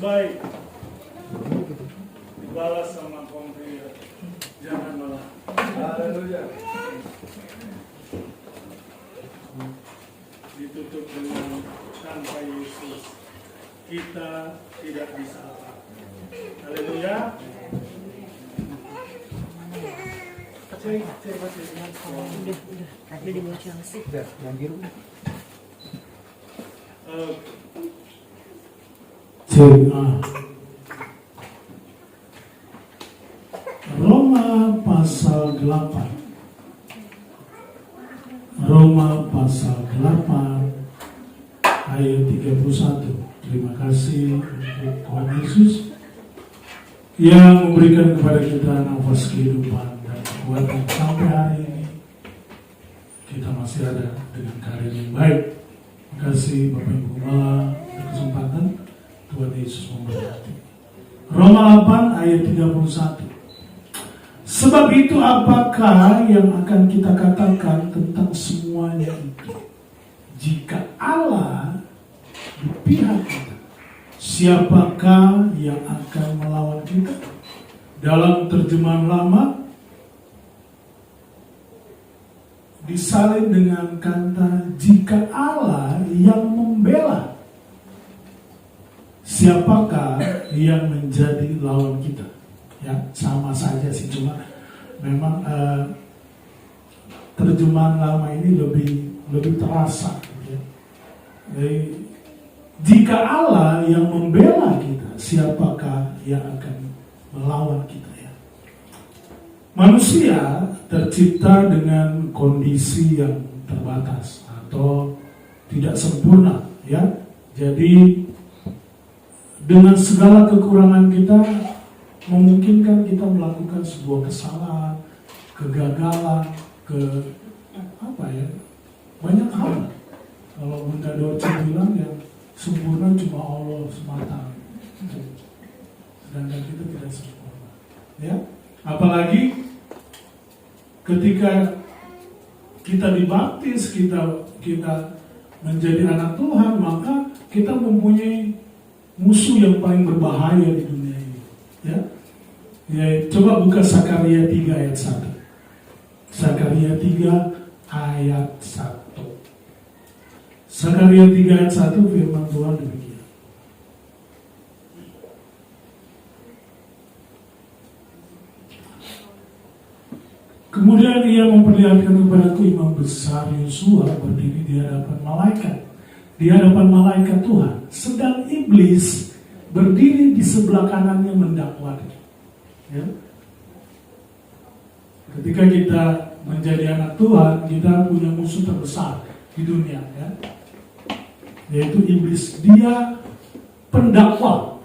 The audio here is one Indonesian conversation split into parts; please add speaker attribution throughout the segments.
Speaker 1: baik dibalas sama kompri, jangan malah. Haleluya. Ditutup dengan tanpa Yesus kita tidak bisa apa. Haleluya.
Speaker 2: Udah dibaca sih.
Speaker 3: Udah, yang biru.
Speaker 4: Roma pasal 8. Roma pasal 8 ayat 31. Terima kasih untuk Tuhan Yesus yang memberikan kepada kita nafas kehidupan dan kekuatan sampai hari ini kita masih ada dengan karir yang baik. Terima kasih Bapak Ibu Gembala untuk kesempatan. Tuhan Yesus memberkati. Roma 8 ayat 31. Sebab itu apakah yang akan kita katakan tentang semuanya itu? Jika Allah di pihak kita, siapakah yang akan melawan kita? Dalam terjemahan lama disalin dengan kata jika Allah yang membela, siapakah yang menjadi lawan kita? Ya, sama saja sih, cuma memang terjemahan lama ini lebih terasa. Ya. Jadi, jika Allah yang membela kita, siapakah yang akan melawan kita? Ya. Manusia tercipta dengan kondisi yang terbatas atau tidak sempurna. Ya, jadi dengan segala kekurangan kita memungkinkan kita melakukan sebuah kesalahan, kegagalan, banyak hal. Kalau Bunda Dorce bilang yang sempurna cuma Allah semata, sedangkan kita tidak sempurna. Ya, apalagi ketika kita dibaptis, kita menjadi anak Tuhan, maka kita mempunyai musuh yang paling berbahaya di dunia ini. Ya, coba buka Sakaria 3 ayat 1. Sakaria 3 ayat 1. Sakaria 3 ayat 1 firman Tuhan demikian. Kemudian ia memperlihatkan kepadaku imam besar Yosua berdiri di hadapan malaikat. Di hadapan malaikat Tuhan. Sedang iblis berdiri di sebelah kanannya mendakwa dia. Ya. Ketika kita menjadi anak Tuhan, kita punya musuh terbesar di dunia, ya, yaitu iblis. Dia pendakwa,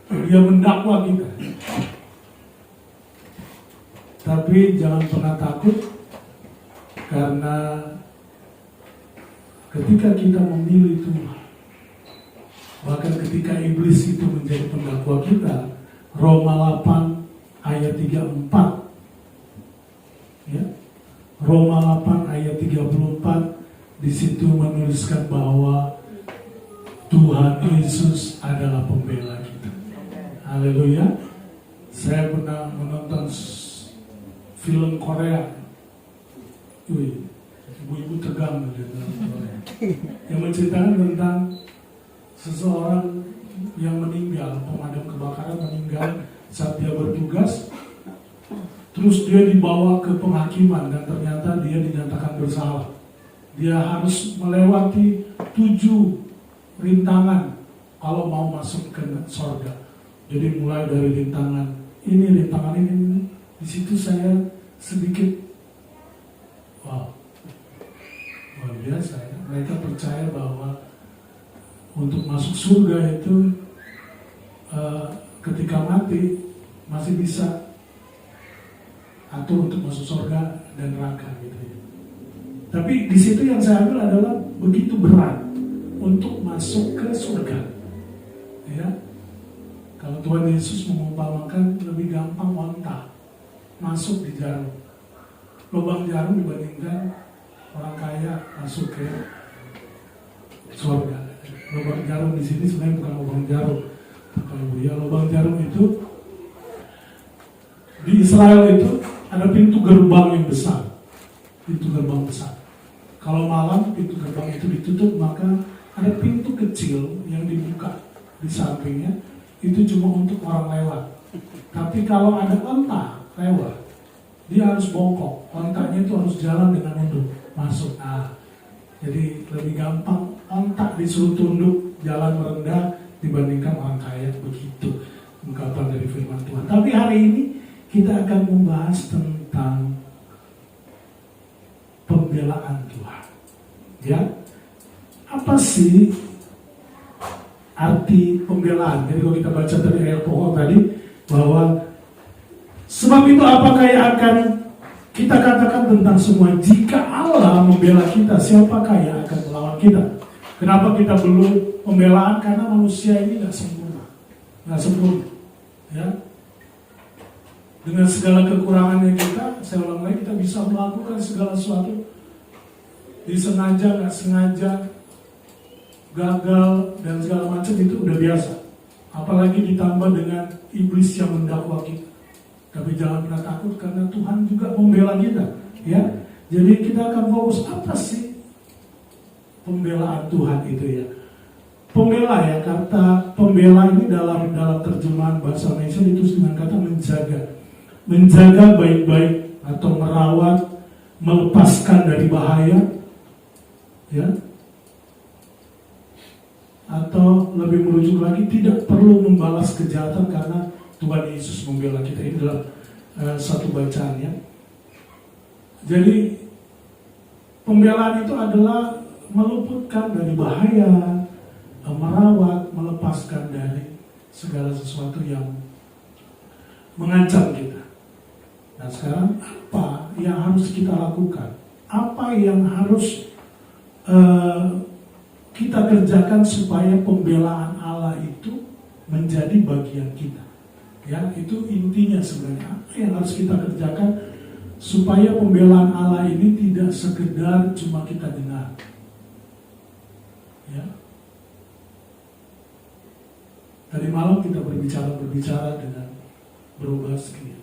Speaker 4: dia mendakwa kita. Tapi jangan pernah takut, karena ketika kita memilih Tuhan, bahkan ketika iblis itu menjadi pendakwa kita, Roma 8 ayat 34, ya, Roma 8 ayat 34, di situ menuliskan bahwa Tuhan Yesus adalah pembela kita. Haleluya. Saya pernah menonton film Korea, ibu-ibu tegang yang menceritakan tentang seseorang yang meninggal, pemadam kebakaran meninggal saat dia bertugas, terus dia dibawa ke penghakiman dan ternyata dia dinyatakan bersalah. Dia harus melewati 7 rintangan kalau mau masuk ke sorga. Jadi mulai dari rintangan ini. Di situ saya sedikit luar biasa, ya. Mereka percaya bahwa untuk masuk surga itu ketika mati masih bisa atur untuk masuk surga dan neraka gitu ya. Tapi di situ yang saya ambil adalah begitu berat untuk masuk ke surga. Ya. Kalau Tuhan Yesus mengumpamakan lebih gampang onta masuk di jarum. Lubang jarum dibandingkan orang kaya masuk ke surga. Lubang jarum di sini sebenarnya bukan lubang jarum. Bapak Ibu ya, lubang jarum itu di Israel itu ada pintu gerbang yang besar, pintu gerbang besar. Kalau malam pintu gerbang itu ditutup, maka ada pintu kecil yang dibuka di sampingnya, itu cuma untuk orang lewat. Tapi kalau ada onta lewat, dia harus bongkok, ontanya itu harus jalan dengan mundur masuk. Nah, jadi lebih gampang onta disuruh tunduk jalan merendah dibandingkan orang kaya. Begitu ungkapan dari firman Tuhan. Tapi hari ini kita akan membahas tentang pembelaan Tuhan. Ya, apa sih arti pembelaan? Jadi kalau kita baca dari ayat pokok tadi bahwa sebab itu apakah yang akan kita katakan tentang semua, jika Allah membela kita, siapakah yang akan melawan kita? Kenapa kita belum pembelaan? Karena manusia ini nggak sempurna, ya. Dengan segala kekurangannya kita, saya ulang lagi, kita bisa melakukan segala sesuatu, disengaja nggak sengaja, gagal dan segala macam, itu udah biasa. Apalagi ditambah dengan iblis yang mendakwa kita. Tapi jangan pernah takut karena Tuhan juga membela kita, ya. Jadi kita akan fokus apa sih pembelaan Tuhan itu ya. Pembela ya, kata pembela ini dalam terjemahan bahasa Indonesia itu dengan kata menjaga. Menjaga baik-baik atau merawat, melepaskan dari bahaya, ya. Atau lebih merujuk lagi, tidak perlu membalas kejahatan karena Tuhan Yesus membela kita. Ini dalam satu bacaannya. Jadi pembelaan itu adalah meluputkan dari bahaya, merawat, melepaskan dari segala sesuatu yang mengancam kita. Nah sekarang apa yang harus kita lakukan? Apa yang harus kita kerjakan supaya pembelaan Allah itu menjadi bagian kita? Ya, itu intinya sebenarnya. Apa yang harus kita kerjakan supaya pembelaan Allah ini tidak sekedar cuma kita dengar? Ya. Tadi malam kita berbicara dengan berubah sekali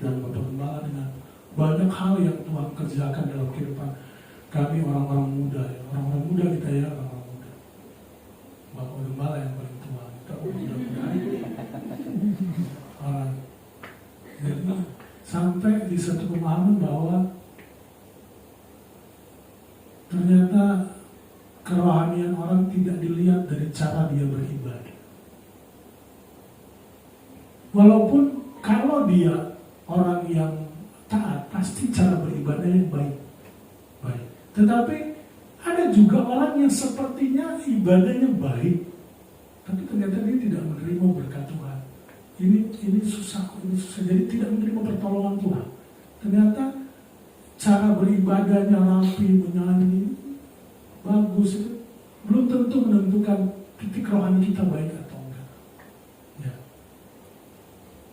Speaker 4: dan Bapak Gembala dengan banyak hal yang Tuhan kerjakan dalam kehidupan kami orang-orang muda, ya. Orang-orang muda kita ya, orang-orang muda. Bapak Gembala yang paling tua, kita muda-muda. Jadi sampai di satu pemahaman bahwa ternyata kerohanian orang tidak dilihat dari cara dia beribadah. Walaupun kalau dia orang yang taat, pasti cara beribadahnya baik. Tetapi ada juga orang yang sepertinya ibadahnya baik, tapi ternyata dia tidak menerima berkat Tuhan. Ini susah. Jadi tidak menerima pertolongan Tuhan. Ternyata cara beribadahnya rapi, menyanyi, bagus, itu belum tentu menentukan titik rohani kita baik atau enggak. Ya.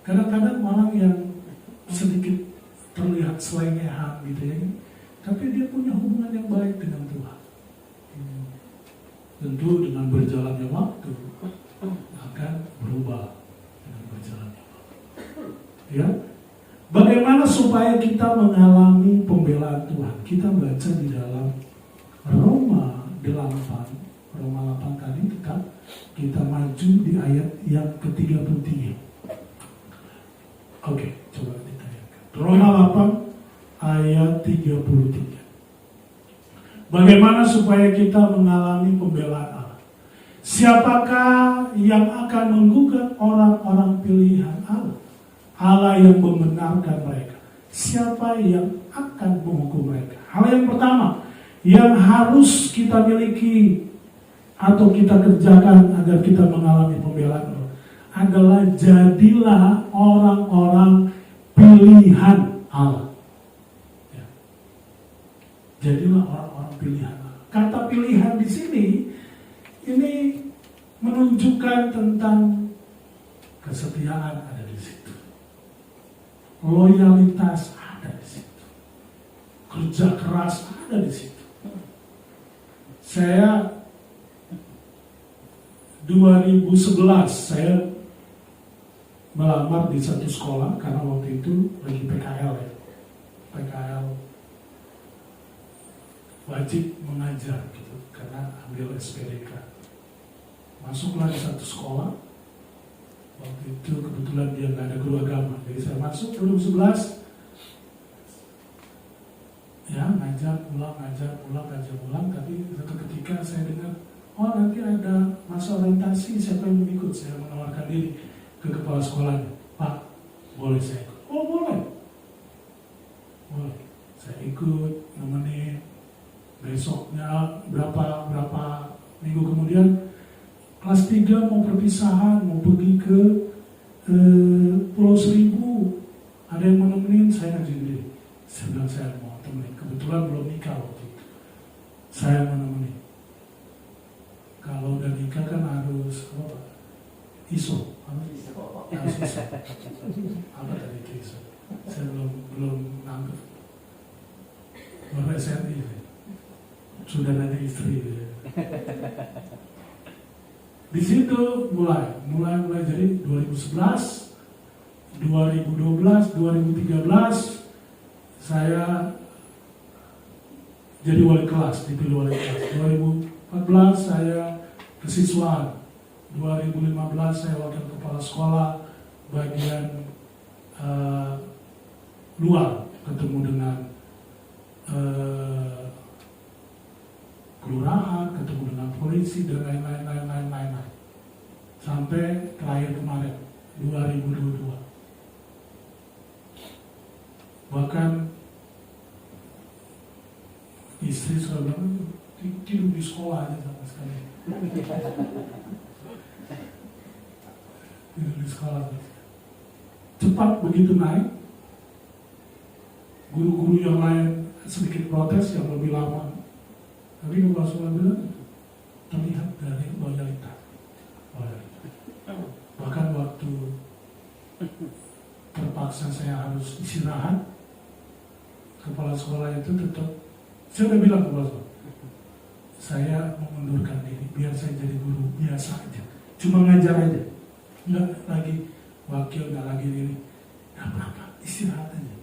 Speaker 4: Kadang-kadang orang yang sedikit terlihat selengehan gitu ya, tapi dia punya hubungan yang baik dengan Tuhan. Tentu dengan berjalannya waktu akan berubah dengan berjalannya waktu. Ya, bagaimana supaya kita mengalami pembelaan Tuhan? Kita baca di dalam Roma 8 kali, tetap kita maju di ayat yang ke-33. Oke, coba ditayangkan. Roma 8 ayat 33. Bagaimana supaya kita mengalami pembelaan Allah? Siapakah yang akan menggugat orang-orang pilihan Allah? Allah yang membenarkan mereka. Siapa yang akan menghukum mereka? Hal yang pertama yang harus kita miliki atau kita kerjakan agar kita mengalami pembelaan Allah adalah jadilah orang-orang pilihan Allah. Ya. Jadilah orang-orang pilihan Allah. Kata pilihan di sini ini menunjukkan tentang kesetiaan ada di situ, loyalitas ada di situ, kerja keras ada di situ. Saya 2011 saya melamar di satu sekolah karena waktu itu lagi PKL ya. PKL wajib mengajar gitu karena ambil SPDK. Masuklah di satu sekolah. Waktu itu kebetulan dia nggak ada guru agama, jadi saya masuk 2011. Ya, ngajar pulang, tapi satu ketika saya dengar, oh nanti ada masa orientasi, siapa yang mau ikut? Saya menawarkan diri ke kepala sekolahnya, Pak, boleh saya ikut? Oh boleh, saya ikut, nemenin. Besoknya berapa minggu kemudian, kelas 3 mau perpisahan, mau pergi ke Pulau Seribu, ada yang mau nemenin, saya ngajuin diri. Saya bilang saya mau temenin, kebetulan belum nikah waktu itu. Saya mau nemenin. Kalau udah nikah kan harus apa? ISO. Harus ISO. Apa tadi itu ISO? Saya belum nangkep. Baru SRI. Sudah ada istri. Di situ mulai jadi 2011, 2012, 2013 saya jadi wali kelas, dipilih wali kelas. 2014 saya kesiswaan, 2015 saya wakil kepala sekolah bagian luar, ketemu dengan kelurahan, ketemu dengan polisi dan lain-lain. Sampai terakhir kemarin 2022. Bahkan istri sudah bilang tidur di sekolah aja sama sekali. Tidur di sekolah. Cepat begitu naik. Guru-guru yang lain sedikit protes, yang lebih lama. Tapi kepala sekolah bilang terlihat dari loyalitas. Bahkan waktu terpaksa saya harus istirahat, kepala sekolah itu tetap, saya udah bilang kepala sekolah, saya mengundurkan diri, biar saya jadi guru biasa aja, cuma ngajar aja, nggak lagi wakil, nggak lagi ini, nggak apa-apa, istirahat aja.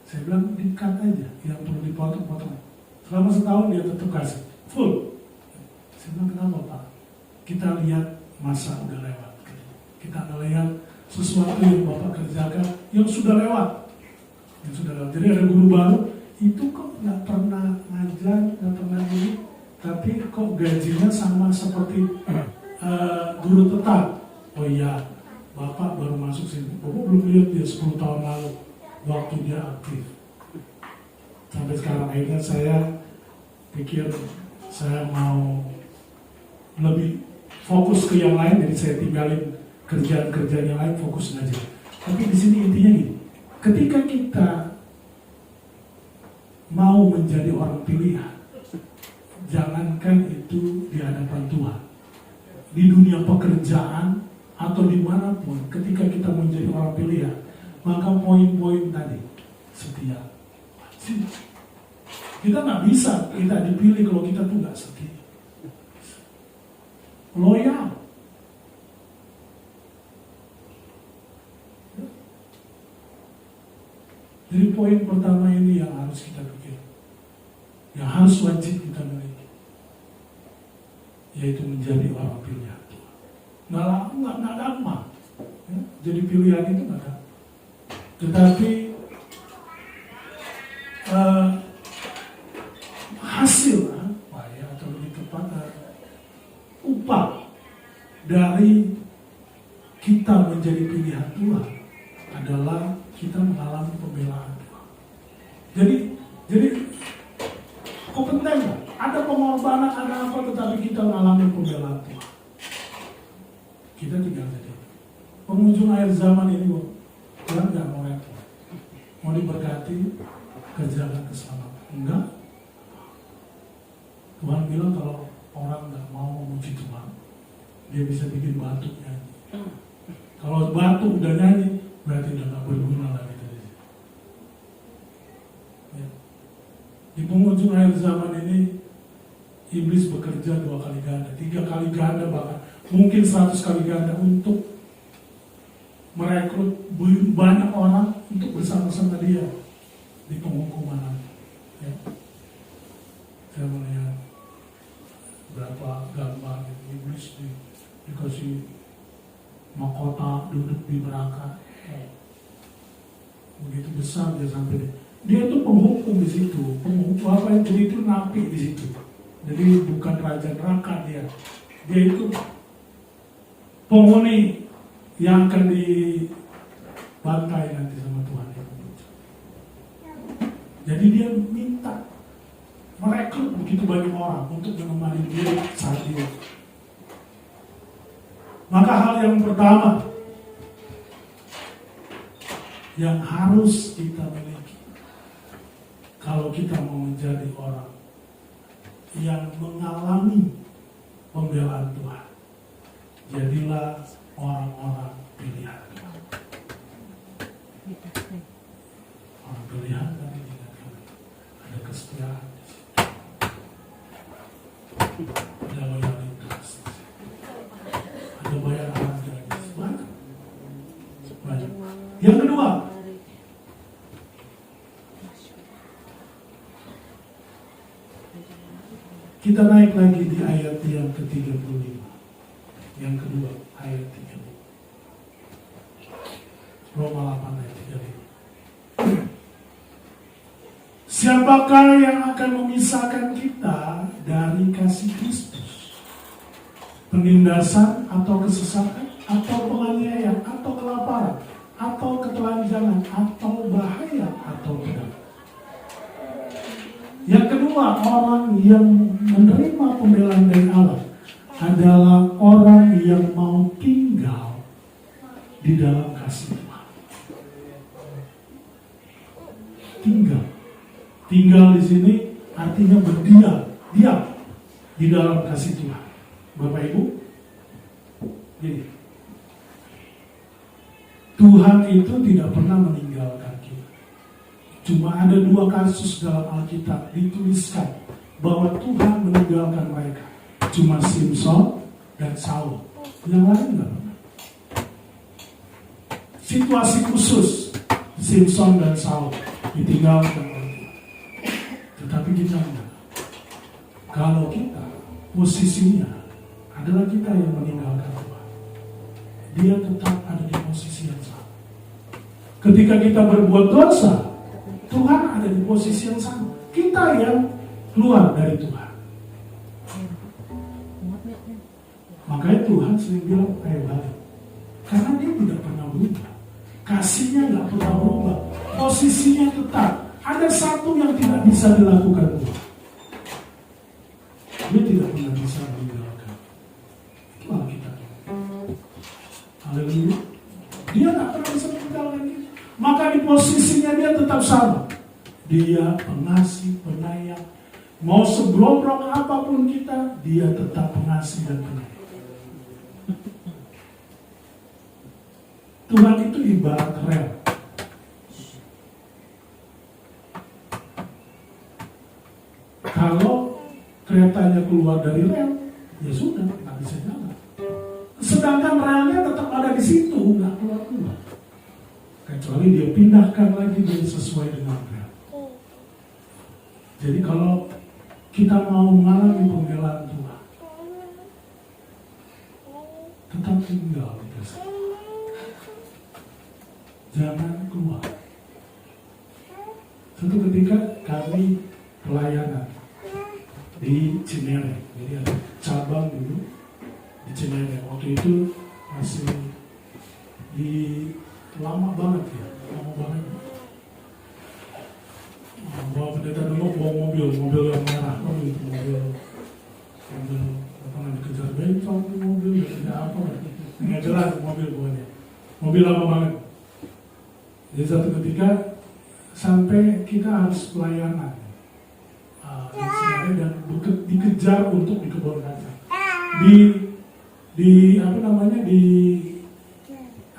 Speaker 4: Saya bilang di-cut aja, yang perlu dipotong-potong. Selama setahun dia tetap kasih, full. Saya bilang kenapa Pak? Kita lihat masa udah lewat, kita ngelihat sesuatu yang Bapak kerjakan yang sudah lewat. Jadi ada guru baru, itu kok nggak pernah ngajar, nggak pernah ini, tapi kok gajinya sama seperti guru tetap. Oh iya, Bapak baru masuk sini, Bapak belum lihat dia 10 tahun lalu waktu dia aktif. Sampai sekarang akhirnya saya pikir saya mau lebih fokus ke yang lain, jadi saya tinggalin kerjaan-kerjaan yang lain, fokus ngajar. Tapi di sini intinya gini, ketika kita mau menjadi orang pilihan, jangankan itu di hadapan Tuhan, di dunia pekerjaan atau dimanapun, ketika kita menjadi orang pilihan, maka poin-poin tadi setia. Kita nggak bisa kita dipilih kalau kita tuh nggak setia, loyal. Jadi poin pertama ini yang harus kita pikir, yang harus wajib kita miliki, yaitu menjadi orang pilihan Tuhan. Nggak gampang, ya? Jadi pilihan itu nggak gampang. Tetapi hasil atau lebih tepat upah dari kita menjadi pilihan Tuhan adalah kita mengalami pembelaan Tuhan. Jadi kok penting kan? Ada pengorbanan, ada apa, tetapi kita mengalami pembelaan Tuhan. Kita tinggal jadi pengunjung akhir zaman ini, Tuhan nggak mau repot, mau diberkati, kerjakan keselamatan. Enggak. Tuhan bilang kalau orang nggak mau memuji Tuhan, dia bisa bikin batu nyanyi. Kalau batu udah nyanyi, berarti udah gak berguna lagi tadi. Ya. Di penghujung akhir zaman ini, iblis bekerja 2 kali ganda, 3 kali ganda bahkan. mungkin 100 kali ganda untuk merekrut banyak orang untuk bersama-sama dia di penghukuman. Ya. Saya melihat berapa gambar iblis dikasih mahkota duduk di neraka. Begitu besar dia sampai dia itu penghukum di situ, penghukum apa yang jadi itu napi di situ. Jadi bukan raja neraka dia itu penghuni yang akan dibantai nanti sama Tuhan. Jadi dia minta merekrut begitu banyak orang untuk menemani dia saat itu. Maka hal yang pertama yang harus kita miliki kalau kita mau menjadi orang yang mengalami pembelaan Tuhan, jadilah orang-orang pilihan Tuhan. Orang pilihan tadi ada kesetiaan di situ, ada loyalitas, ada bayar harga, banyak. Yang kedua, kita naik lagi di ayat yang ke-35. Yang kedua, ayat 35. Roma 8 ayat 35. Siapakah yang akan memisahkan kita dari kasih Kristus? Penindasan atau kesesatan, atau penganiayaan, atau kelaparan, atau ketelanjangan, atau bahaya, atau pedang. Yang kedua, orang yang menerima pembelaan dari Allah adalah orang yang mau tinggal di dalam kasih Tuhan. Tinggal di sini artinya berdiam di dalam kasih Tuhan. Bapak Ibu, gini, Tuhan itu tidak pernah meninggalkan kita. Cuma ada 2 kasus dalam Alkitab dituliskan bahwa Tuhan meninggalkan mereka. Cuma Simson dan Saul. Yang lain enggak pernah. Situasi khusus Simson dan Saul ditinggalkan oleh Tuhan. Tetapi kita enggak. Kalau kita posisinya adalah kita yang meninggalkan Tuhan, dia tetap ada di posisi yang sama. Ketika kita berbuat dosa, Tuhan ada di posisi yang sama. Kita yang keluar dari Tuhan. Makanya Tuhan sering bilang, ayo balik. Karena dia tidak pernah berubah. Kasihnya nggak pernah berubah. Posisinya tetap. Ada satu yang tidak bisa dilakukan Tuhan. Dia tidak pernah bisa meninggalkan. Itu Alkitab. Haleluya. Dia nggak pernah bisa meninggalkan kita. Maka di posisinya dia tetap sama. Dia pengasih, penyayang. Mau seblok apapun kita, dia tetap pengasih dan penyayang. Tuhan itu ibarat rel. Kalau keretanya keluar dari rel, ya sudah, nggak bisa jalan. Sedangkan relnya tetap ada di situ, nggak keluar. Kecuali dia pindahkan lagi jadi sesuai dengan rel. Jadi kalau kita mau mengalami pembelaan Tuhan, tetap tinggal di kasih. Jangan keluar. Suatu ketika kami pelayanan di Cinere, jadi ada cabang dulu di Cinere. Waktu itu masih di lama banget. Bawa pendeta dulu bawa mobil yang merah, mobil apa namanya, dikejar bencong, mobil tidak apa, nggak jelas mobil buahnya, mobil lama banget. Jadi satu ketika sampai kita harus pelayanan dan dikejar untuk di kebun kacang, di apa namanya, di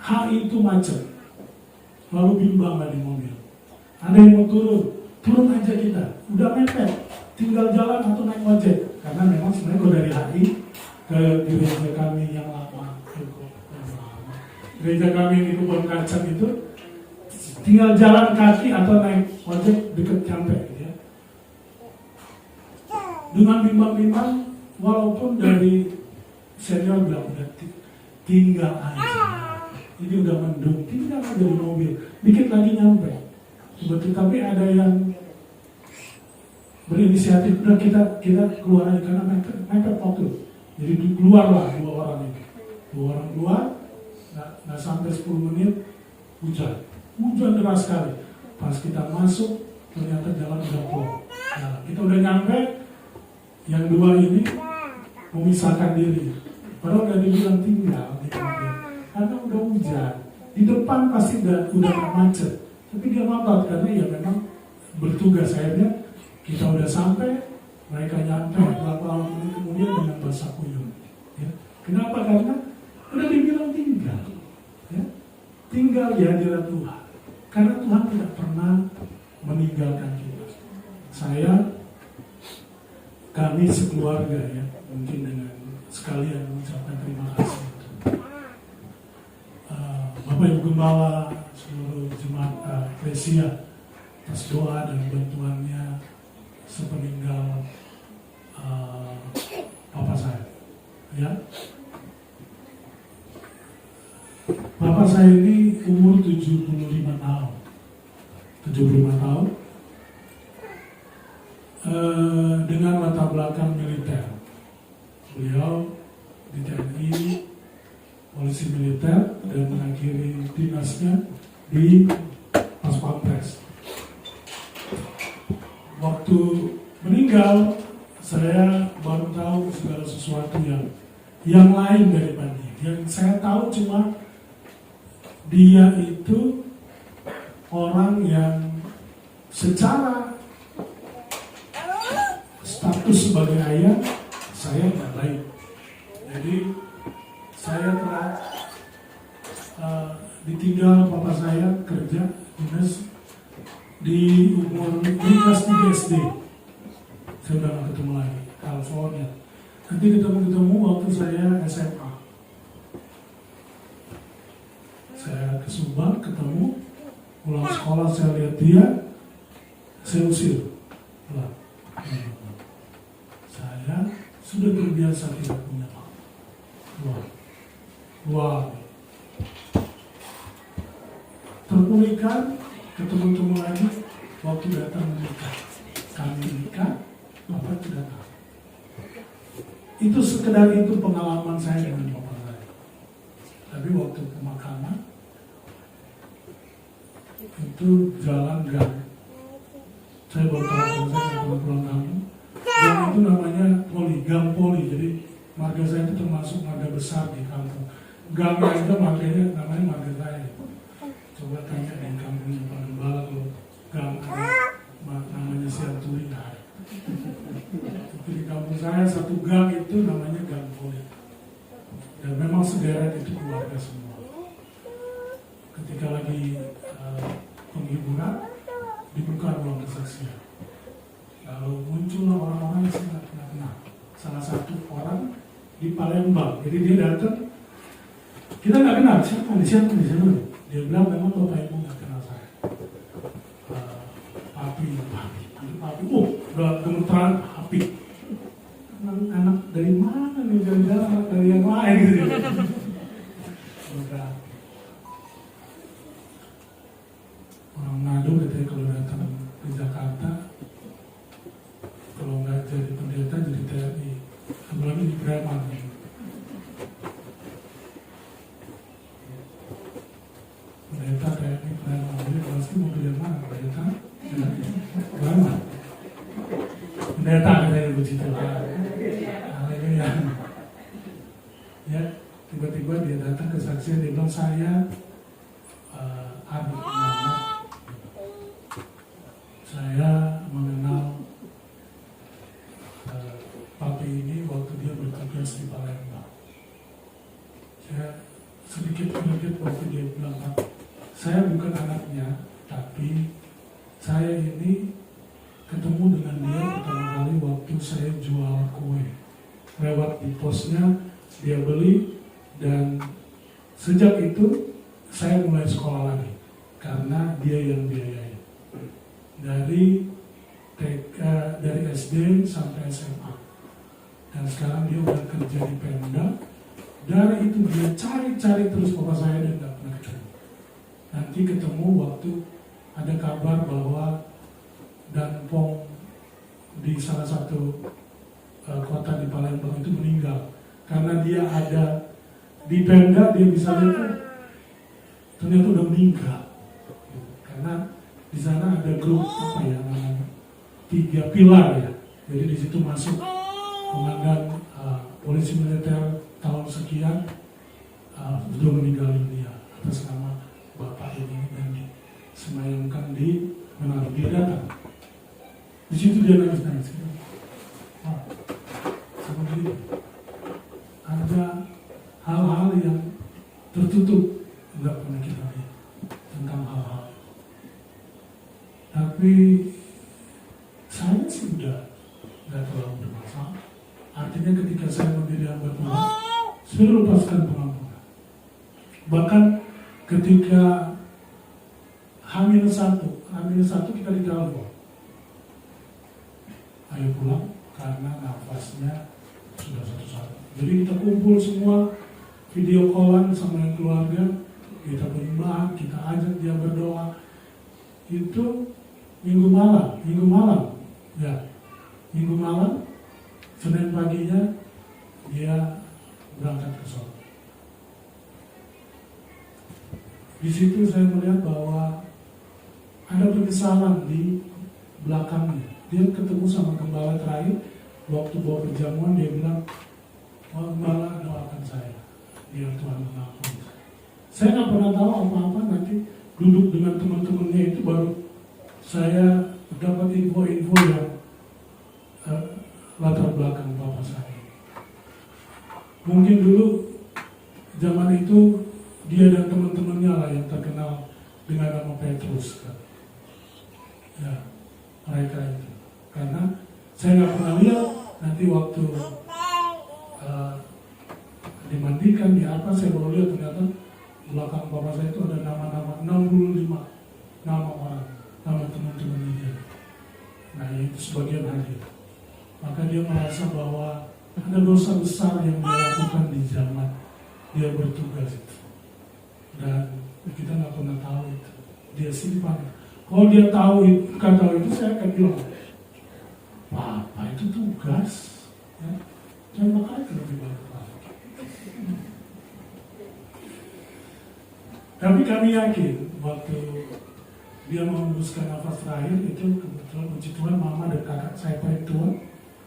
Speaker 4: HI itu macet, lalu bimbang di mobil. Ada yang mau turun aja kita, udah mepet, tinggal jalan atau naik ojek. Karena memang sebenarnya kalau dari HI ke gereja kami yang lama, gereja kami di Kebon Kacang itu tinggal jalan kaki atau naik ojek deket nyampe ya. Dengan bimbang-bimbang, walaupun dari senior bilang udah tinggal aja, ini udah mendung, tinggal aja di mobil, dikit lagi nyampe. Betul, tapi ada yang berinisiatif, udah kita keluar aja karena mepet waktu. Jadi keluarlah 2 orang ini, 2 orang keluar, nggak sampai 10 menit hujan deras sekali. Pas kita masuk, ternyata jalan udah plong. Nah, kita udah nyampe, yang 2 ini memisahkan diri. Padahal udah dibilang tinggal di mobil, karena udah hujan. Di depan pasti udah macet. Tapi dia ngotot karena ya memang bertugas. Akhirnya kita udah sampai, mereka nyampe beberapa menit kemudian dengan basah kuyup. Ya. Kenapa? Karena udah dibilang tinggal. Ya. Tinggal di hadirat Tuhan. Karena Tuhan tidak pernah meninggalkan kita. Kami sekeluarga ya, mungkin dengan sekalian mengucapkan terima kasih. Bapak Ibu Gembala, seluruh jemaat Eklesia atas doa dan bantuannya sepeninggal Papa saya. Ya. Bapak saya ini umur 75 tahun. 75 tahun. Dengan latar belakang militer. Beliau di TNI, polisi militer, dan mengakhiri dinasnya di Pas Pampres. Waktu meninggal, saya baru tahu segala sesuatu yang lain daripada dia. Yang saya tahu cuma dia itu orang yang secara status sebagai ayah saya tidak baik. Jadi saya telah ditinggal papa saya kerja dinas di umur kelas 3 SD. Saya udah gak ketemu lagi, California. Nanti ketemu waktu saya SMA. Saya ke Subang, ketemu, pulang sekolah saya lihat dia, saya usir. Pulang. Saya sudah terbiasa tidak punya apa. Wah. Terpulihkan, ketemu lagi, waktu datang menikah. Kami nikah, Bapak tidak tahu. Itu sekedar itu pengalaman saya dengan Bapak saya. Tapi waktu pemakaman, itu jalan gang. Saya baru tahu saya pulang kampung. Gang itu namanya gang poli. Jadi marga saya itu termasuk marga besar di kampung. Gang aja marganya namanya marga saya. Coba tanya di kampung Pak Gembala kalau gang namanya Sianturi nggak ada. Tapi di kampung saya satu gang itu namanya gang poli. Dan memang sederet itu keluarga semua. Ketika lagi penghiburan, dibuka ruang kesaksian. Lalu muncullah orang-orang yang saya tidak pernah kenal. Salah satu orang di Palembang. Jadi dia datang, kita nggak kenal siapa di sana. Dia bilang memang Bapak Ibu nggak kenal saya. Papi. Udah gemeteran Papi. Anak dari mana nih? Jalan-jalan dari yang lain gitu. Udah. Orang Manado katanya kalau datang ke Jakarta, kalau nggak jadi pendeta jadi TNI, apalagi di preman. Pendeta TNI preman, jadi pasti mau pilih mana? Pendeta preman. Pendeta katanya begitu. Haleluya. Ya, tiba-tiba dia datang ke saksian, dia bilang saya adik Muhammad. Saya mengenal Papi ini waktu dia bertugas di Palembang. Saya sedikit waktu dia bilang, saya bukan anaknya, tapi saya ini ketemu dengan dia pertama kali waktu saya jual kue lewat di posnya, dia beli, dan sejak itu saya mulai sekolah lagi karena dia yang biayai dari SD sampai SMA, dan sekarang dia udah kerja di Pemda. Dari itu dia cari terus bapak saya dan nggak pernah ketemu. Nanti ketemu waktu ada kabar bahwa Danpong di salah satu kota di Palembang itu meninggal karena dia ada di Pemda, dia bisa lihat ternyata udah meninggal karena di sana ada grup apa ya namanya 3 pilar ya. Jadi di situ masuk komandan polisi militer tahun sekian sudah meninggal dunia atas nama bapak ini dan disemayamkan di Manado. Dia datang di situ, dia nangis. Seperti ada hal-hal yang tertutup, nggak pernah kita lihat tentang hal-hal. Tapi saya sih udah nggak terlalu bermasalah. Artinya ketika saya menjadi hamba Tuhan, saya lepaskan pengampunan. Bahkan ketika H-1 kita ditelepon, ayo pulang karena nafasnya sudah satu-satu. Jadi kita kumpul semua, video callan sama yang keluarga, kita berimbang, kita ajak dia berdoa. Itu minggu malam, Senin paginya dia berangkat ke Solo. Di situ saya melihat bahwa ada penyesalan di belakangnya. Dia ketemu sama gembala terakhir, waktu bawa perjamuan dia bilang, "Gembala, doakan saya, biar Tuhan mengampuni saya." Saya nggak pernah tahu apa-apa, nanti duduk dengan teman-temannya itu baru saya dapat info-info yang latar belakang bapak saya. Mungkin dulu zaman itu dia dan teman-temannya lah yang terkenal dengan nama Petrus kan. Ya, mereka itu. Karena saya nggak pernah lihat nanti waktu dimandikan di apa, saya baru lihat ternyata belakang bapak saya itu ada nama-nama 65 nama orang, nama teman-temannya dia. Nah itu sebagian hadir. Maka dia merasa bahwa ada dosa besar yang dia lakukan di zaman dia bertugas itu. Dan kita nggak pernah tahu itu. Dia simpan. Kalau dia tahu itu, saya akan bilang, "Papa itu tugas, ya, jangan makanya lebih banyak lagi." Tapi kami yakin waktu dia mengembuskan nafas terakhir itu kebetulan puji Tuhan mama dan kakak saya paling tua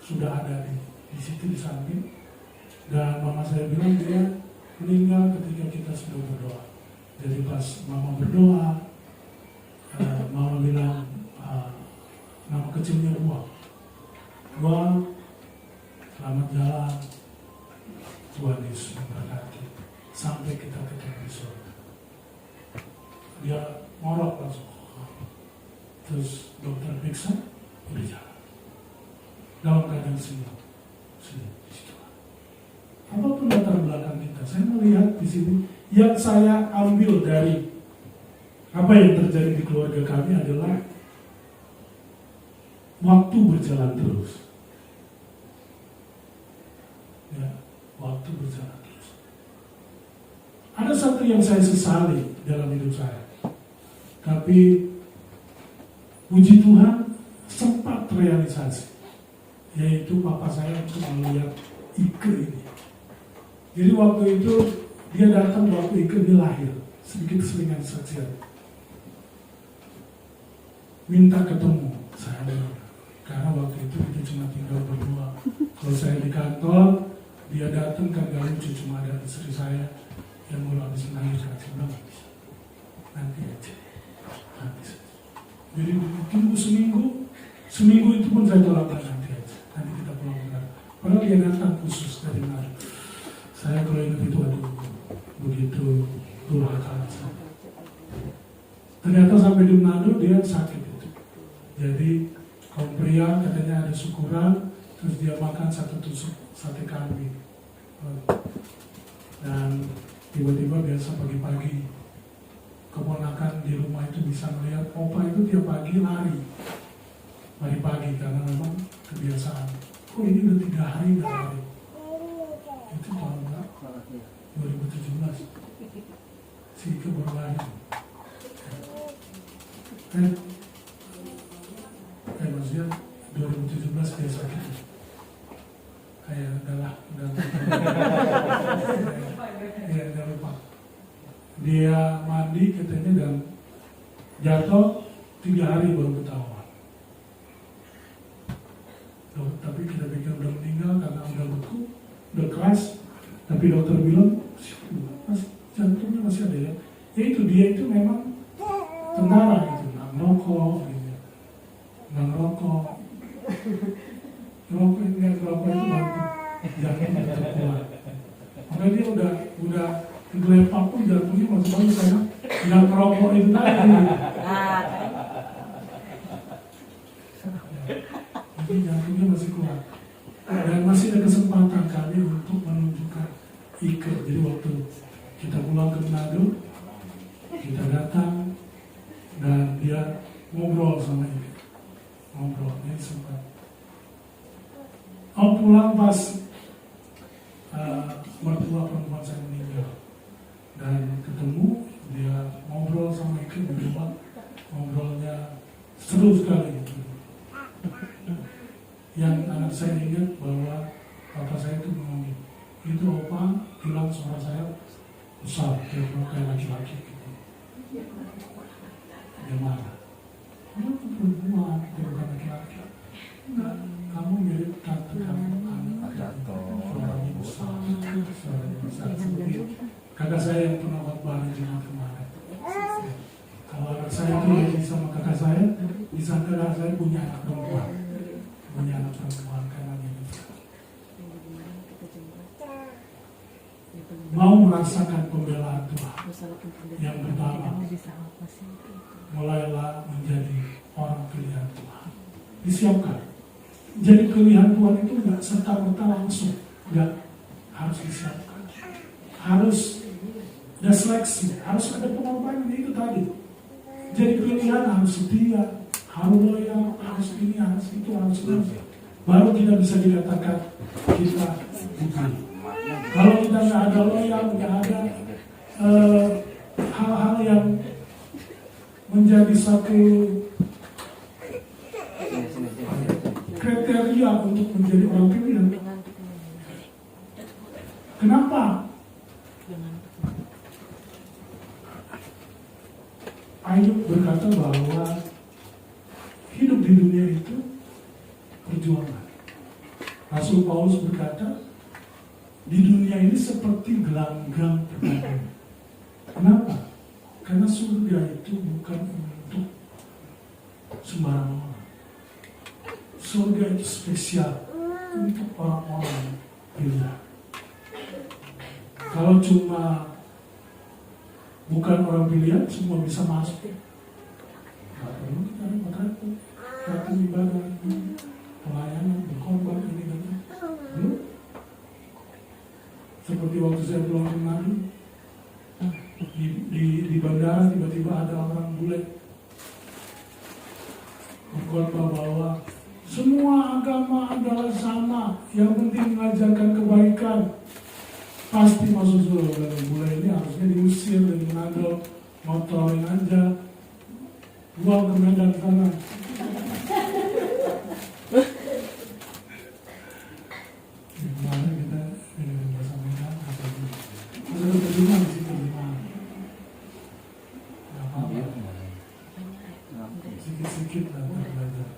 Speaker 4: sudah ada di situ di samping, dan mama saya bilang dia meninggal ketika kita sudah berdoa. Jadi pas mama berdoa, mama bilang nama kecilnya Buang, selamat jalan, Tuhan Yesus memberkati sampai kita ketemu di surga. Dia ngorok langsung. Terus dokter periksa, udah jalan. Dalam keadaan semua. Sudah di situ. Apapun latar belakang kita, saya melihat di sini yang saya ambil dari apa yang terjadi di keluarga kami adalah waktu berjalan terus. Ya, waktu berjalan terus. Ada satu yang saya sesali dalam hidup saya. Tapi puji Tuhan sempat terrealisasi, yaitu papa saya untuk melihat Ike ini. Jadi waktu itu dia datang waktu Ike dia lahir, sedikit selingan saja. Minta ketemu saya, karena waktu itu kita cuma tinggal berdua. Kalau saya di kantor, dia datang kan gak lucu, cuma ada istri saya yang mau habis melahirkan. Saya bilang nggak bisa, nanti aja. Jadi tunggu seminggu itu pun saya tolak nanti aja, nanti kita pulang benar. Padahal dia datang khusus dari Manado. Saya kalau ingat itu begitu durhaka. Ternyata sampai di Manado dia sakit itu. Jadi kaum pria katanya ada syukuran, terus dia makan satu tusuk sate kambing. Dan tiba-tiba biasa pagi-pagi keponakan di rumah itu bisa melihat opa itu tiap pagi lari pagi karena memang kebiasaan. Kok ini udah 3 hari nggak lari? Itu tahun berapa? 2017. Si Ike baru lari. Maksudnya 2017 biasa gitu. Kayak udah lupa. Dia mandi katanya dan jatuh 3 hari baru ketahuan. Tapi kita pikir udah meninggal karena udah beku, udah keras. Tapi dokter bilang jantungnya masih ada ya. Ya itu dia itu memang tentara gitu, nggak ngerokok, gitu. Nggak ngerokok. Ngerokok itu bantu jantung tetap kuat. Makanya dia udah gelepak pun jantungnya masih bagus karena nggak ngerokok itu tadi. Jadi jantungnya masih kuat. Dan masih ada kesempatan kami untuk menunjukkan Ike. Jadi waktu kita pulang ke Manado, kita datang dan dia ngobrol sama Ike. Ini sempat. Pulang pas mertua perempuan saya meninggal dan ketemu, dia ngobrol sama Ike di rumah. Ngobrolnya seru sekali. Yang anak saya ingat bahwa bapak saya itu ngomong, itu opa bilang suara saya besar, dia kayak laki-laki gitu. Dia marah. Kamu itu perempuan, dia bukan laki-laki. Enggak, kamu mirip tante kamu. Suaranya besar, seperti kakak saya yang pernah khotbah di Jumat kemarin. Kalau anak saya itu lagi sama kakak saya, bisa kakak saya punya anak perempuan. Karena gitu. Mau merasakan pembelaan Tuhan. Yang pertama, mulailah menjadi orang pilihan Tuhan. Disiapkan. Jadi pilihan Tuhan itu enggak serta-merta langsung, enggak, harus disiapkan. Harus ada seleksi, harus ada pengorbanan itu tadi. Jadi pilihan harus setia, harus loyal, harus ini, harus itu, harus itu. Baru kita bisa dikatakan kita bukan. Kalau kita nggak ada loyal, nggak ada hal-hal yang menjadi satu kriteria untuk menjadi orang pilihan. Kenapa? Ayub berkata bahwa hidup di dunia itu perjuangan. Rasul Paulus berkata, di dunia ini seperti gelanggang perdagangan. Kenapa? Karena surga itu bukan untuk sembarang orang. Surga itu spesial untuk orang-orang pilihan. Kalau cuma bukan orang pilihan, semua bisa masuk. Tidak perlu kita repot-repot. Datang ibadah, pelayanan, berkorban, ini dan itu. Belum. Seperti waktu saya pulang ke Manado, di bandara tiba-tiba ada orang bule berkhotbah bahwa semua agama adalah sama, yang penting mengajarkan kebaikan. Pasti masuk surga. Bule ini harusnya diusir dari Manado, motorin aja, buang ke Medan sana. Gimana kita bahasa Medan atau ada terjemah di situ gimana? Gak apa-apa. Sedikit-sedikit lah belajar.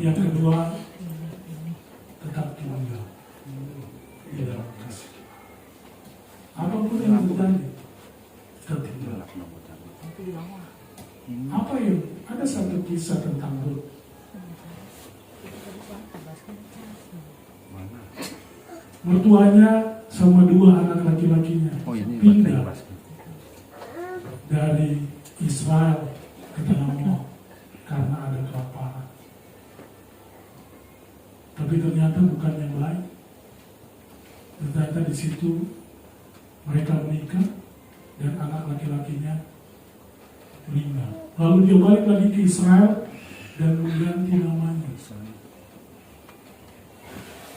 Speaker 4: Yang kedua, tetap tinggal di dalam kasih. Apapun yang terjadi, tetap tinggal. Apa yang ada satu kisah tentang Lut. Mertuanya sama 2 anak laki-lakinya pindah dari Israel ke Tanah Moab. karena ada kelaparan. Tapi ternyata bukan yang lain. Ternyata di situ mereka menikah dan anak laki-lakinya meninggal. Lalu dia balik lagi ke Israel dan mengganti namanya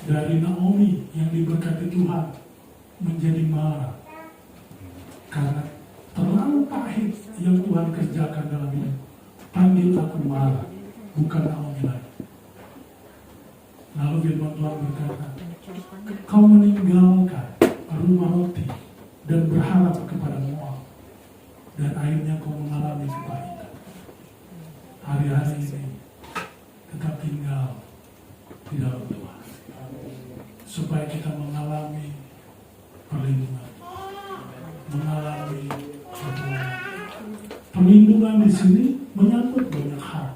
Speaker 4: dari Naomi yang diberkati Tuhan menjadi Mara, karena terlalu pahit yang Tuhan kerjakan dalam hidup. Panggil aku Mara, bukan Naomi lagi. Lalu firman Tuhan berkata, kau meninggalkan rumah roti dan berharap kepada Moab, dan akhirnya kau mengalami kebaikan. Hari-hari ini tetap tinggal di dalam Tuhan, supaya kita mengalami perlindungan, mengalami pertolongan. Perlindungan di sini menyangkut banyak hal.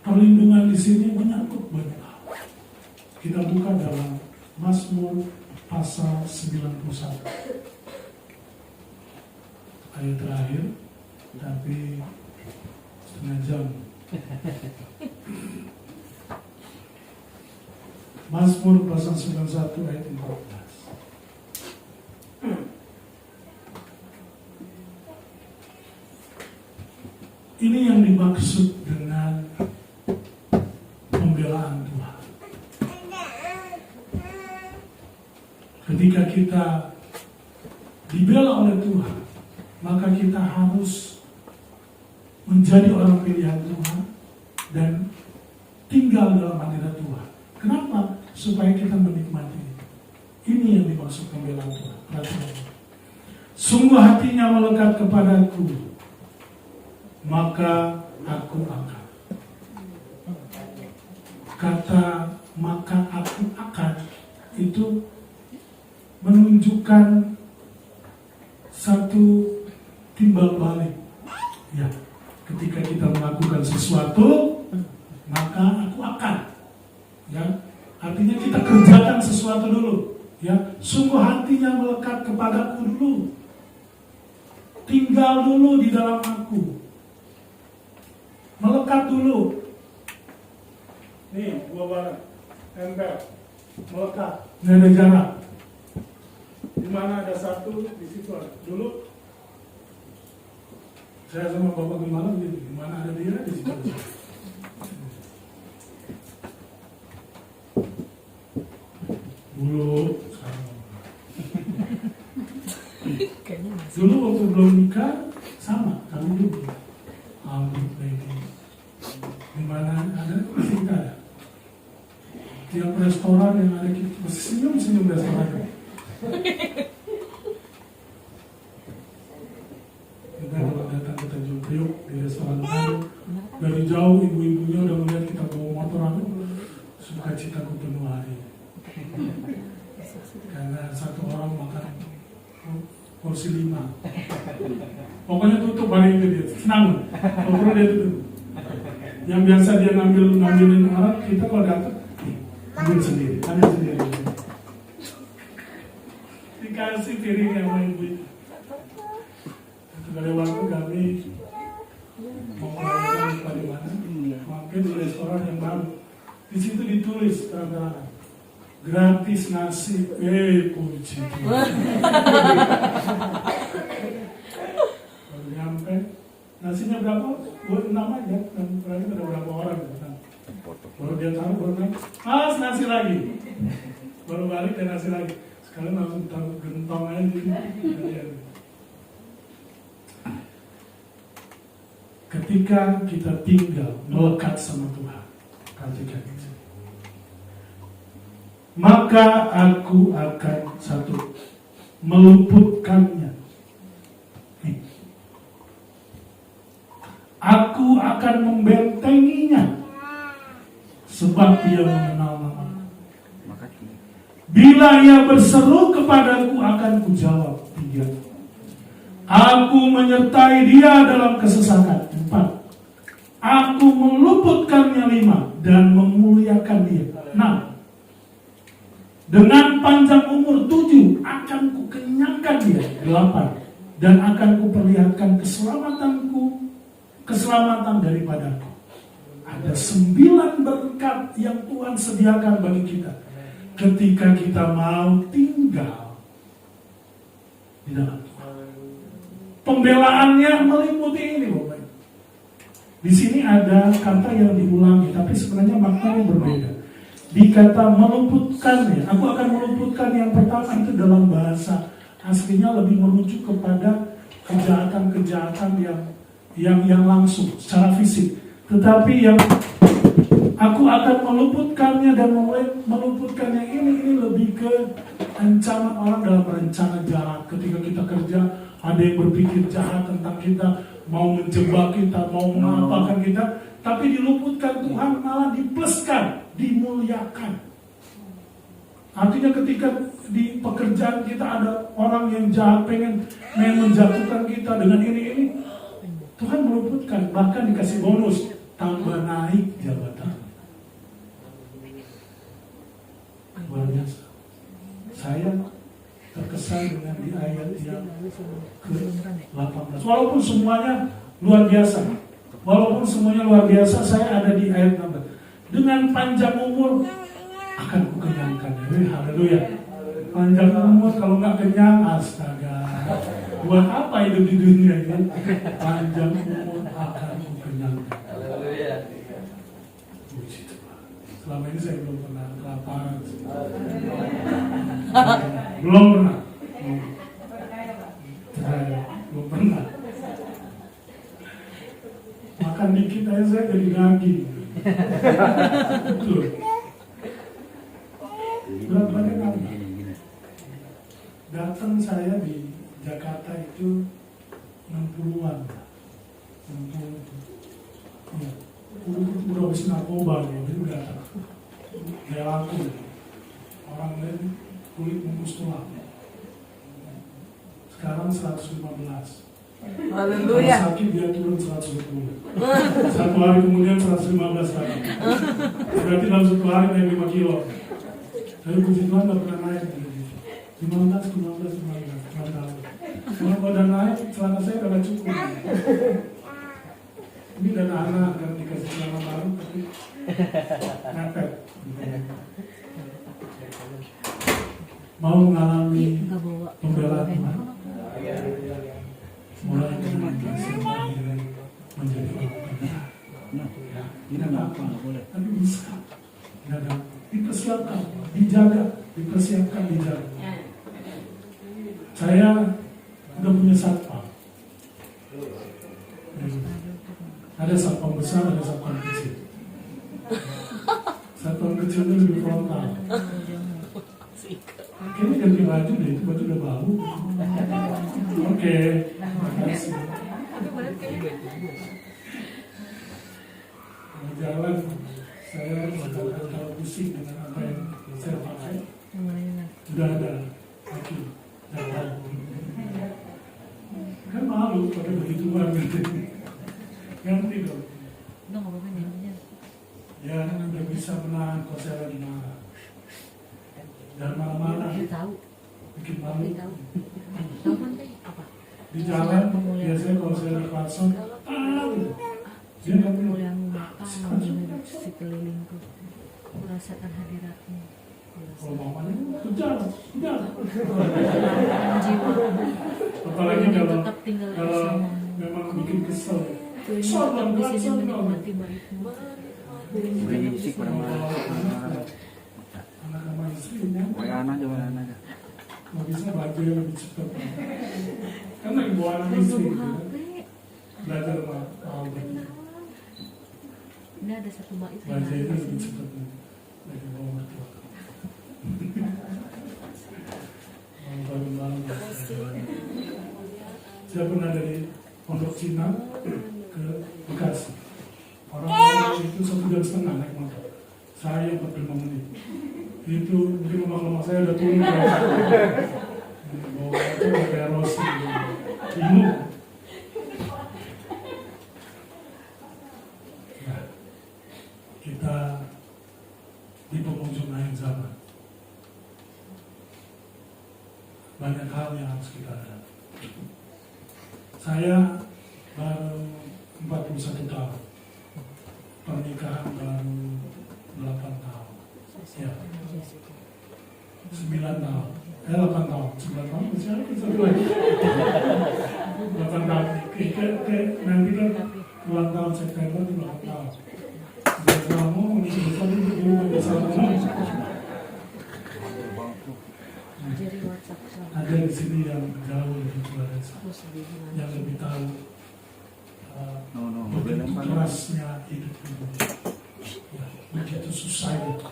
Speaker 4: Perlindungan di sini menyangkut banyak hal. Kita buka dalam Mazmur pasal 91. Ayat terakhir, tapi setengah jam. Mazmur pasal 91 ayat 14. Ini yang dimaksud dengan pembelaan Tuhan. Ketika kita dibela oleh Tuhan, maka kita harus menjadi orang pilihan Tuhan dan tinggal dalam hadirat Tuhan. Kenapa? Supaya kita menikmati. Ini yang dimaksud pembelaan Tuhan. Perhatikan. Sungguh hatinya melekat kepadaku, maka aku akan. Kata maka aku akan itu menunjukkan satu timbal balik. Ya, ketika kita melakukan sesuatu, maka aku akan. Ya, artinya kita kerjakan sesuatu dulu. Ya, sungguh hatinya melekat kepadaku dulu. Tinggal dulu di dalam aku. Melekat dulu.
Speaker 1: Nih, buah bara, nempel, melekat.
Speaker 4: Nggak ada jarak.
Speaker 1: Di mana ada satu, di situ ada. Dulu
Speaker 4: Saya sama Bapak Gimana gitu. Di mana ada dia, di situ ada. Dulu waktu belum nikah sama kami dulu. Hampir baby. Di mana ada, masih kita ada. Tiap restoran yang ada kita masih senyum restoran. Kita kalau datang ke Tanjung Priok di restoran baru, dari jauh ibu-ibunya udah melihat kita bawa motor aku, sukacitaku penuh hari. Karena satu orang makan porsi 5. Pokoknya tutup hari itu dia, senang. Pokoknya dia tutup. Yang biasa dia ngambilin orang, kita kalau datang, ambil sendiri. Dikasih piring yang main ibu. Dari waktu kami mau melakukan di mana, mampir di restoran yang baru. Di situ ditulis terang-terangan, gratis nasi, puji Tuhan. Baru nyampe, nasinya berapa? Buat 6 aja, dan berarti ada berapa orang gitu. Baru dia taruh, baru naik, mas nasi lagi. Baru balik dan nasi lagi. Sekalian langsung taruh gentong aja gitu. Ketika kita tinggal melekat sama Tuhan, perhatikan itu. Maka aku akan satu meluputkannya. Aku akan membentenginya, sebab dia mengenal nama. Bila ia berseru kepadaku, akan kujawab. 3. Aku menyertai dia dalam kesesakan. 4. Aku meluputkannya. 5. Dan memuliakan dia. 6. Dengan panjang umur. 7. Akan kukenyangkan dia. 8. dan akan kuperlihatkan keselamatan daripadaku. Ada 9 berkat yang Tuhan sediakan bagi kita ketika kita mau tinggal di dalam Tuhan. Pembelaannya meliputi ini, Bapak. Di sini ada kata yang diulangi, tapi sebenarnya maknanya berbeda. Dikata meluputkannya, aku akan meluputkan yang pertama itu dalam bahasa aslinya lebih merujuk kepada kejahatan-kejahatan yang langsung secara fisik. Tetapi yang aku akan meluputkannya dan meluputkannya ini lebih ke ancaman orang dalam rencana jahat. Ketika kita kerja, ada yang berpikir jahat tentang kita, mau menjebak kita, mau mengapakan kita, tapi diluputkan Tuhan, malah dipluskan, dimuliakan. Artinya ketika di pekerjaan kita ada orang yang jahat pengen menjatuhkan kita dengan ini, Tuhan meluputkan, bahkan dikasih bonus, tambah naik jabatan. Luar biasa. Saya terkesan dengan di ayat yang ke-18. Walaupun semuanya luar biasa, saya ada di ayat 16. Dengan panjang umur akan kukenyangkan. Haleluya. Panjang umur, kalau nggak kenyang, astaga. Buat apa hidup di dunia ini? Panjang umur akan kukenyangkan. Haleluya. Selama ini saya belum pernah kelaparan. Belum pernah. Belum pernah. Makan dikit aja saya jadi daging. Betul. Berat badan apa? Datang saya di Jakarta itu 60-an. 60. Ya. Udah habis narkoba ya, jadi udah datang. Kayak laku. Orang lain kulit bungkus tulang. Sekarang 115.
Speaker 2: Haleluya.
Speaker 4: Kalau sakit dia turun 120. Satu hari kemudian 115 lagi. Berarti dalam 1 hari naik 5 kilo. Tapi puji Tuhan gak pernah naik. 15. Kalau udah naik, celana saya udah gak cukup. Ini dana anak kan dikasih celana baru, tapi ngepet. Mau mengalami pembelaan Tuhan, mulai dengan mempersiapkan diri menjadi orang benar. Tidak gampang, tapi bisa. Dipersiapkan, dipersiapkan. Saya udah punya satpam. Ada satpam besar, ada satpam kecil. Satpam kecil itu lebih frontal. Kayaknya ganti baju deh, itu baju udah bau. Oke, makasih. Jalan, saya sudah terlalu pusing dengan apa yang saya pakai. Sudah ada lagi jalan. Kan malu pakai begituan gitu. Ganti dong. Ya, udah bisa menahan kalau saya lagi marah. Dan marah-marah bikin malu. Di jalan biasanya kalau saya ada klakson, dia nggak perlu.
Speaker 2: Sekelilingku, merasakan hadiratmu.
Speaker 4: Kalau mamanya kejar.
Speaker 2: Jiwa.
Speaker 4: Apalagi kalau
Speaker 2: tetap tinggal bersama.
Speaker 4: memang bikin kesel.
Speaker 2: Tetap di sini menikmati baikmu.
Speaker 3: Berisik
Speaker 4: Anak sama istrinya.
Speaker 3: anak juga anak.
Speaker 4: Nggak bisa baju yang lebih cepat. Kan lagi bawa anak istri gitu kan. Belajar sama Albert.
Speaker 2: Ini ada satu bait
Speaker 4: Belajar itu lebih cepat. Lagi bawa mertua. Malam-malam. Saya pernah dari Pondok Cina ke Bekasi. Orang itu 1,5 jam naik motor. Saya 45 menit. Itu mungkin lemak-lemak saya udah turun. Bawa itu kayak Rossi. Bingung. Nah, kita di penghujung akhir zaman. Banyak hal yang harus kita hadapi. Saya baru 41 tahun, pernikahan baru 8 tahun, ya, 9 tahun, 8 tahun, 9 tahun, siapa satu lagi? 8 tahun, nanti kan ulang tahun September di 8 tahun. Dan kamu menikah dulu bersama.
Speaker 2: Jadi WhatsApp sama.
Speaker 4: Ada di sini yang jauh lebih tua dari saya, yang lebih tahu begitu kerasnya hidup ini, ya, begitu susahnya.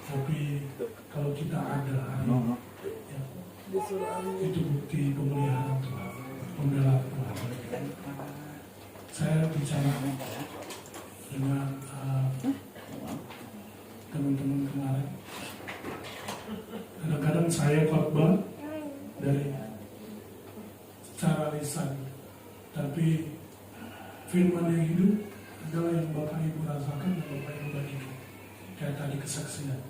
Speaker 4: Tapi kalau kita ada hari, ya, itu bukti pemeliharaan Tuhan, pembelaan Tuhan. Saya bicara dengan teman-teman kemarin. Kadang-kadang saya khotbah dari secara lisan, tapi firman yang hidup adalah yang Bapak Ibu rasakan dan Bapak Ibu bagikan. Kayak tadi kesaksian.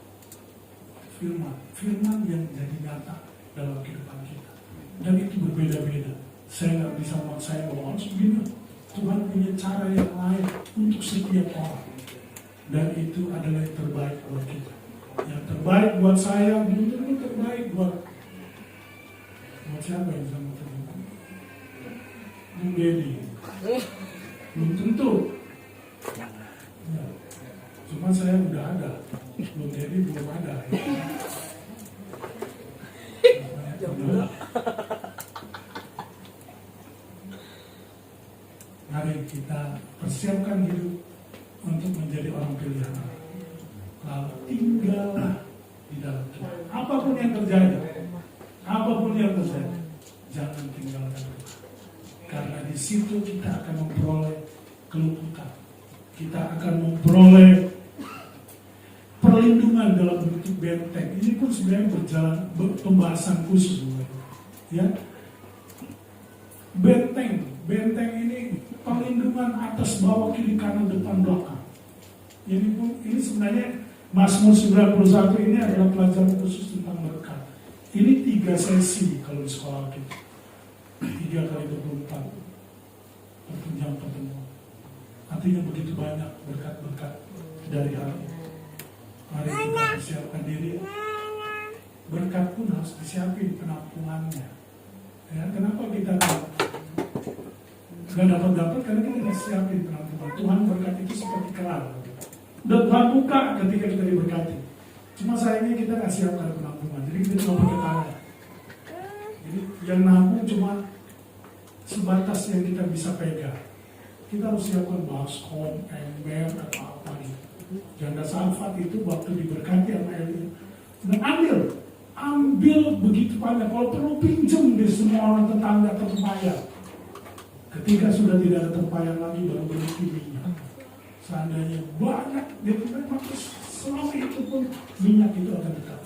Speaker 4: Firman yang jadi nyata dalam kehidupan kita. Dan itu berbeda-beda. Saya nggak bisa memaksa bahwa harus begini. Tuhan punya cara yang lain untuk setiap orang. Dan itu adalah yang terbaik buat kita. Yang terbaik buat saya, belum tentu terbaik buat siapa yang sama terbaik? Bung Dedi. Belum tentu. Ya. Cuma saya udah ada. Bung Dedi belum ada. Ya. Mari kita persiapkan hidup untuk menjadi orang pilihan Allah. Lalu tinggallah di dalam Tuhan. Apapun yang terjadi, jangan tinggalkan Tuhan. Karena di situ kita akan memperoleh keluputan. Kita akan memperoleh perlindungan dalam bentuk benteng. Ini pun sebenarnya berjalan pembahasan khusus, ya. Benteng ini perlindungan atas, bawah, kiri, kanan, depan, belakang. Ini sebenarnya Mazmur 91 ini adalah pelajaran khusus tentang berkat. Ini 3 sesi kalau di sekolah kita. 3 kali 24 pertemuan pertemuan. Artinya begitu banyak berkat-berkat dari hari ini. Mari kita persiapkan diri. Berkat pun harus disiapin penampungannya. Ya, kenapa kita nggak dapat karena kita nggak siapin penampungan. Tuhan berkat itu seperti keran. Udah Tuhan buka ketika kita diberkati. Cuma sayangnya kita nggak siapkan penampungan. Jadi kita cuma pakai tangan. Jadi yang nampung cuma sebatas yang kita bisa pegang. Kita harus siapkan baskom, ember atau apa gitu. Janda Salfat itu waktu diberkati sama Eli, dan ambil begitu banyak. Kalau perlu pinjam di semua orang tetangga terbayar. Ketika sudah tidak ada tempayan lagi, baru berhenti minyak. Seandainya banyak, dia memang selama itu pun minyak itu akan tetap.